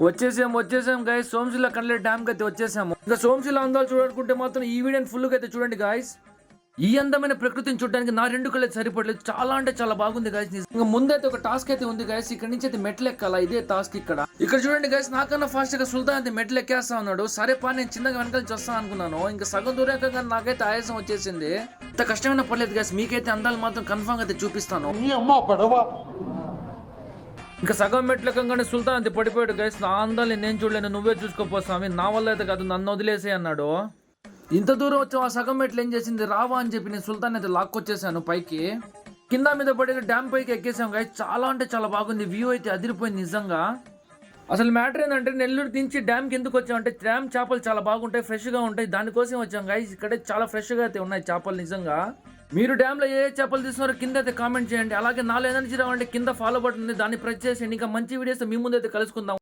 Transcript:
వచ్చేసాం guys. Somasila కండ్లే dam కి అయితే వచ్చేసాము. ఇంకా సోమశిల అందాలు చూడాలనుకుంటే మాత్రం ఈ వీడియోని ఫుల్ గా అయితే చూడండి గాయస్. ఈ అందమైన ప్రకృతిని చూడడానికి నా రెండు కళ్ళు అయితే సరిపడలేదు. చాలా అంటే చాలా బాగుంది గైస్. ఇంకా ముందైతే ఒక టాస్క్ అయితే ఉంది గైస్. ఇక్కడ నుంచి అయితే మెట్లు ఎక్కాలా, ఇదే టాస్క్. ఇక్కడ చూడండి గైస్, నాకన్నా ఫాస్ట్ గా సుల్తాన్ అయితే మెట్లు ఎక్కేస్తా ఉన్నాడు. సరే పా, నేను చిన్నగా వెనకాల వస్తాను అనుకున్నాను. ఇంకా సగం దూరాక నాకైతే ఆయాసం వచ్చేసింది. ఇంత కష్టమైన పర్లేదు గైస్, మీకైతే అందాలు మాత్రం కన్ఫర్మ్ అయితే చూపిస్తాను. ఇంకా సగం మెట్లకంగానే సుల్తాన్ అయితే పడిపోయాడు గైస్. నా అందాన్ని నేను చూడలేను, నువ్వే చూసుకోపోసామి, నా వల్ల అయితే కాదు, నన్ను వదిలేసే అన్నాడు. ఇంత దూరం వచ్చి ఆ సగం మెట్లు ఏం చేసింది, రావా అని చెప్పి నేను సుల్తాన్ అయితే లాక్కొచ్చేసాను పైకి. కింద మీద పడి డ్యామ్ పైకి ఎక్కేసాం గైస్. చాలా అంటే చాలా బాగుంది, వ్యూ అయితే అదిరిపోయింది నిజంగా. అసలు మ్యాటర్ ఏంటంటే, నెల్లూరు నుంచి డ్యామ్కి ఎందుకు వచ్చామంటే, డ్యామ్ చేపలు చాలా బాగుంటాయి, ఫ్రెష్గా ఉంటాయి, దానికోసం వచ్చాం గైస్. ఇక్కడే చాలా ఫ్రెష్గా అయితే ఉన్నాయి చేపలు నిజంగా. మీరు డ్యామ్లో ఏ చేపలు తీస్తున్నారో కింద అయితే కామెంట్ చేయండి. అలాగే నాలో ఎనర్జీ రావంటే కింద ఫాలో బటన్ ఉంది, దాన్ని ప్రెస్ చేసి ఇంకా మంచి వీడియోస్ మీ ముందు అయితే కలుసుకుందాం.